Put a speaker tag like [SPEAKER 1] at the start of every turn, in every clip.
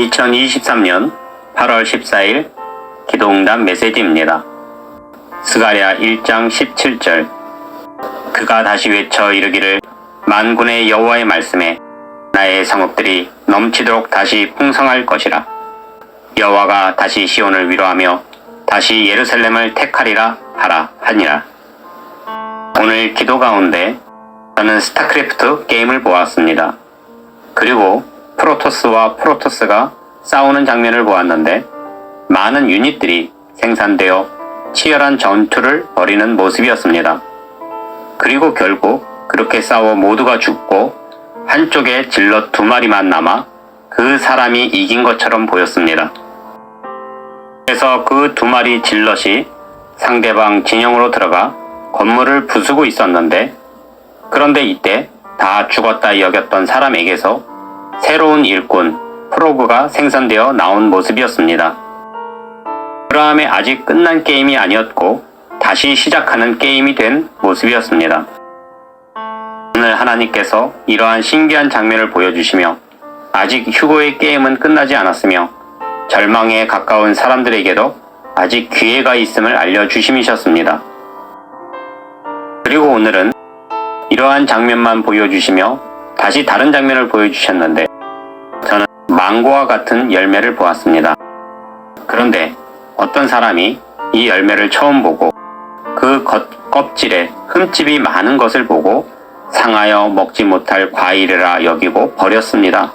[SPEAKER 1] 2023년 8월 14일 기도응답 메시지입니다. 스가랴 1장 17절 그가 다시 외쳐 이르기를 만군의 여호와의 말씀에 나의 성읍들이 넘치도록 다시 풍성할 것이라. 여호와가 다시 시온을 위로하며 다시 예루살렘을 택하리라 하라 하니라. 오늘 기도 가운데 저는 스타크래프트 게임을 보았습니다. 그리고 프로토스와 프로토스가 싸우는 장면을 보았는데 많은 유닛들이 생산되어 치열한 전투를 벌이는 모습이었습니다. 그리고 결국 그렇게 싸워 모두가 죽고 한쪽에 질럿 2마리만 남아 그 사람이 이긴 것처럼 보였습니다. 그래서 그 2마리 질럿이 상대방 진영으로 들어가 건물을 부수고 있었는데, 그런데 이때 다 죽었다 여겼던 사람에게서 새로운 일꾼 프로그가 생성되어 나온 모습이었습니다. 그러함에 아직 끝난 게임이 아니었고 다시 시작하는 게임이 된 모습이었습니다. 오늘 하나님께서 이러한 신기한 장면을 보여주시며 아직 휴거의 게임은 끝나지 않았으며 절망에 가까운 사람들에게도 아직 기회가 있음을 알려주심이셨습니다. 그리고 오늘은 이러한 장면만 보여주시며 다시 다른 장면을 보여주셨는데 저는 망고와 같은 열매를 보았습니다. 그런데 어떤 사람이 이 열매를 처음 보고 그 껍질에 흠집이 많은 것을 보고 상하여 먹지 못할 과일이라 여기고 버렸습니다.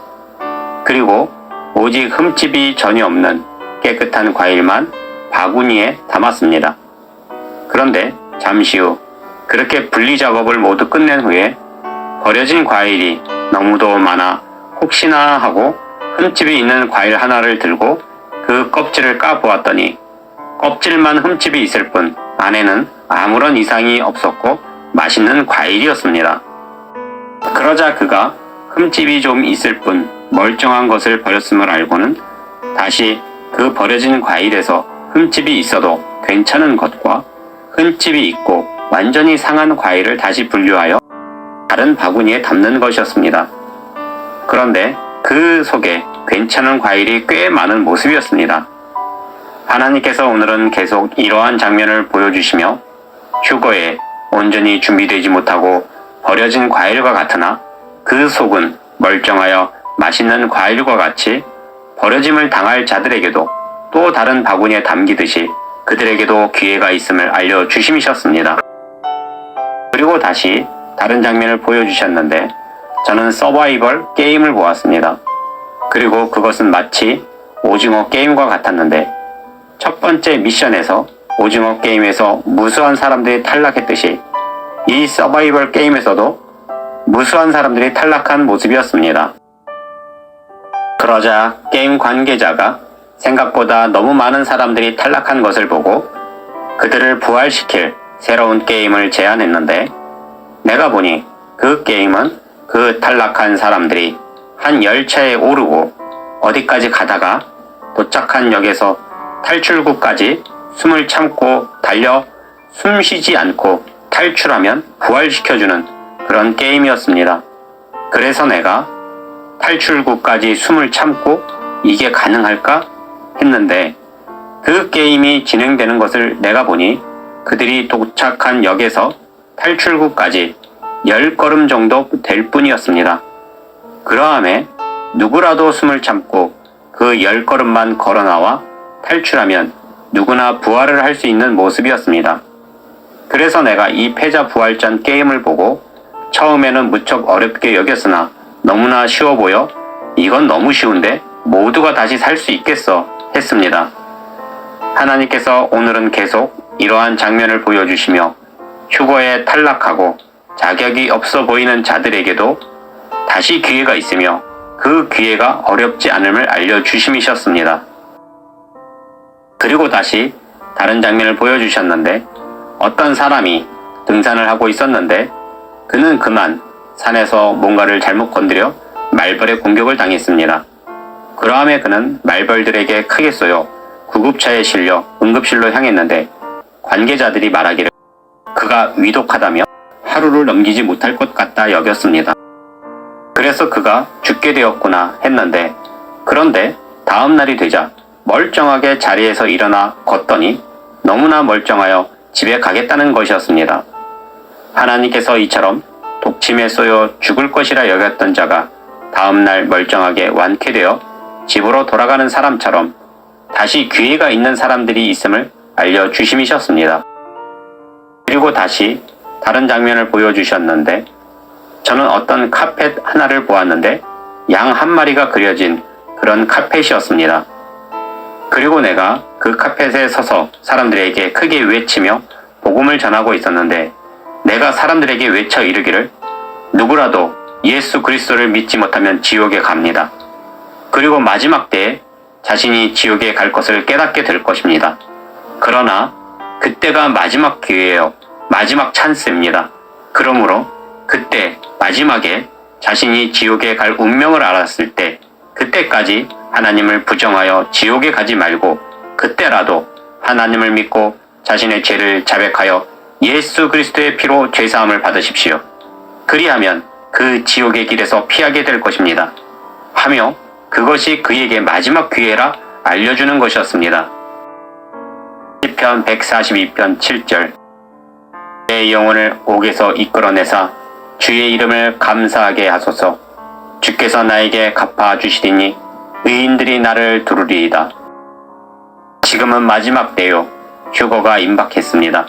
[SPEAKER 1] 그리고 오직 흠집이 전혀 없는 깨끗한 과일만 바구니에 담았습니다. 그런데 잠시 후 그렇게 분리 작업을 모두 끝낸 후에 버려진 과일이 너무도 많아 혹시나 하고 흠집이 있는 과일 하나를 들고 그 껍질을 까보았더니 껍질만 흠집이 있을 뿐 안에는 아무런 이상이 없었고 맛있는 과일이었습니다. 그러자 그가 흠집이 좀 있을 뿐 멀쩡한 것을 버렸음을 알고는 다시 그 버려진 과일에서 흠집이 있어도 괜찮은 것과 흠집이 있고 완전히 상한 과일을 다시 분류하여 다른 바구니에 담는 것이었습니다. 그런데 그 속에 괜찮은 과일이 꽤 많은 모습이었습니다. 하나님께서 오늘은 계속 이러한 장면을 보여주시며 휴거에 온전히 준비되지 못하고 버려진 과일과 같으나 그 속은 멀쩡하여 맛있는 과일과 같이 버려짐을 당할 자들에게도 또 다른 바구니에 담기듯이 그들에게도 기회가 있음을 알려주심이셨습니다. 그리고 다시 다른 장면을 보여주셨는데 저는 서바이벌 게임을 보았습니다. 그리고 그것은 마치 오징어 게임과 같았는데 첫 번째 미션에서 오징어 게임에서 무수한 사람들이 탈락했듯이 이 서바이벌 게임에서도 무수한 사람들이 탈락한 모습이었습니다. 그러자 게임 관계자가 생각보다 너무 많은 사람들이 탈락한 것을 보고 그들을 부활시킬 새로운 게임을 제안했는데 내가 보니 그 게임은 그 탈락한 사람들이 한 열차에 오르고 어디까지 가다가 도착한 역에서 탈출구까지 숨을 참고 달려 숨 쉬지 않고 탈출하면 부활시켜주는 그런 게임이었습니다. 그래서 내가 탈출구까지 숨을 참고 이게 가능할까 했는데 그 게임이 진행되는 것을 내가 보니 그들이 도착한 역에서 탈출구까지 10걸음 정도 될 뿐이었습니다. 그러함에 누구라도 숨을 참고 그 10걸음만 걸어 나와 탈출하면 누구나 부활을 할 수 있는 모습이었습니다. 그래서 내가 이 패자 부활전 게임을 보고 처음에는 무척 어렵게 여겼으나 너무나 쉬워 보여 이건 너무 쉬운데 모두가 다시 살 수 있겠어 했습니다. 하나님께서 오늘은 계속 이러한 장면을 보여주시며 휴거에 탈락하고 자격이 없어 보이는 자들에게도 다시 기회가 있으며 그 기회가 어렵지 않음을 알려주심이셨습니다. 그리고 다시 다른 장면을 보여주셨는데 어떤 사람이 등산을 하고 있었는데 그는 그만 산에서 뭔가를 잘못 건드려 말벌의 공격을 당했습니다. 그러함에 그는 말벌들에게 크게 쏘여 구급차에 실려 응급실로 향했는데 관계자들이 말하기를 그가 위독하다며 하루를 넘기지 못할 것 같다 여겼습니다. 그래서 그가 죽게 되었구나 했는데 그런데 다음 날이 되자 멀쩡하게 자리에서 일어나 걷더니 너무나 멀쩡하여 집에 가겠다는 것이었습니다. 하나님께서 이처럼 독침에 쏘여 죽을 것이라 여겼던 자가 다음 날 멀쩡하게 완쾌되어 집으로 돌아가는 사람처럼 다시 기회가 있는 사람들이 있음을 알려주심이셨습니다. 그리고 다시 다른 장면을 보여주셨는데, 저는 어떤 카펫 하나를 보았는데 양 한 마리가 그려진 그런 카펫이었습니다. 그리고 내가 그 카펫에 서서 사람들에게 크게 외치며 복음을 전하고 있었는데, 내가 사람들에게 외쳐 이르기를 누구라도 예수 그리스도를 믿지 못하면 지옥에 갑니다. 그리고 마지막 때에 자신이 지옥에 갈 것을 깨닫게 될 것입니다. 그러나 그때가 마지막 기회예요. 마지막 찬스입니다. 그러므로 그때 마지막에 자신이 지옥에 갈 운명을 알았을 때, 그때까지 하나님을 부정하여 지옥에 가지 말고 그때라도 하나님을 믿고 자신의 죄를 자백하여 예수 그리스도의 피로 죄사함을 받으십시오. 그리하면 그 지옥의 길에서 피하게 될 것입니다. 하며 그것이 그에게 마지막 기회라 알려주는 것이었습니다. 시편 142편 7절. 내 영혼을 옥에서 이끌어내사 주의 이름을 감사하게 하소서. 주께서 나에게 갚아주시리니 의인들이 나를 두르리이다. 지금은 마지막 때요. 휴거가 임박했습니다.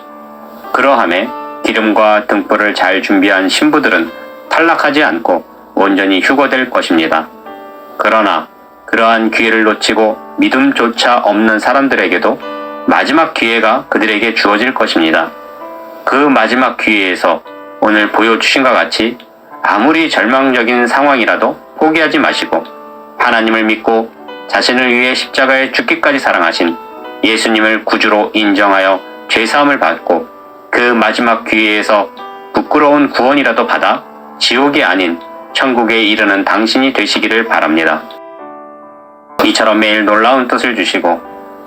[SPEAKER 1] 그러함에 기름과 등불을 잘 준비한 신부들은 탈락하지 않고 온전히 휴거될 것입니다. 그러나 그러한 기회를 놓치고 믿음조차 없는 사람들에게도 마지막 기회가 그들에게 주어질 것입니다. 그 마지막 기회에서 오늘 보여주신 것 같이 아무리 절망적인 상황이라도 포기하지 마시고 하나님을 믿고 자신을 위해 십자가에 죽기까지 사랑하신 예수님을 구주로 인정하여 죄사함을 받고 그 마지막 기회에서 부끄러운 구원이라도 받아 지옥이 아닌 천국에 이르는 당신이 되시기를 바랍니다. 이처럼 매일 놀라운 뜻을 주시고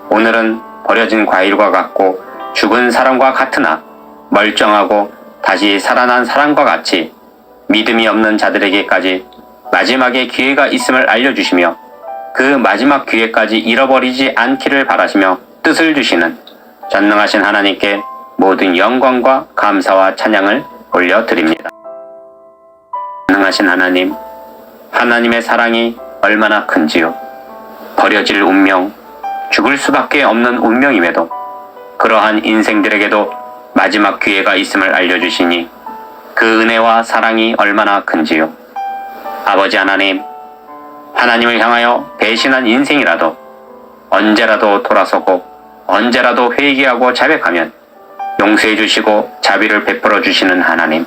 [SPEAKER 1] 오늘은 버려진 과일과 같고 죽은 사람과 같으나 멀쩡하고 다시 살아난 사람과 같이 믿음이 없는 자들에게까지 마지막에 기회가 있음을 알려주시며 그 마지막 기회까지 잃어버리지 않기를 바라시며 뜻을 주시는 전능하신 하나님께 모든 영광과 감사와 찬양을 올려드립니다. 전능하신 하나님, 하나님의 사랑이 얼마나 큰지요. 버려질 운명, 죽을 수밖에 없는 운명임에도 그러한 인생들에게도 마지막 기회가 있음을 알려주시니 그 은혜와 사랑이 얼마나 큰지요. 아버지 하나님, 하나님을 향하여 배신한 인생이라도 언제라도 돌아서고 언제라도 회개하고 자백하면 용서해 주시고 자비를 베풀어 주시는 하나님,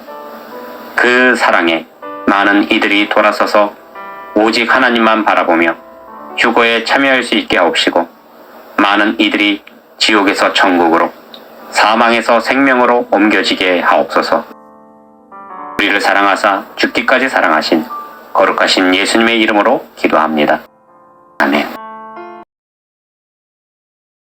[SPEAKER 1] 그 사랑에 많은 이들이 돌아서서 오직 하나님만 바라보며 휴거에 참여할 수 있게 하옵시고 많은 이들이 지옥에서 천국으로 사망에서 생명으로 옮겨지게 하옵소서. 우리를 사랑하사 죽기까지 사랑하신 거룩하신 예수님의 이름으로 기도합니다.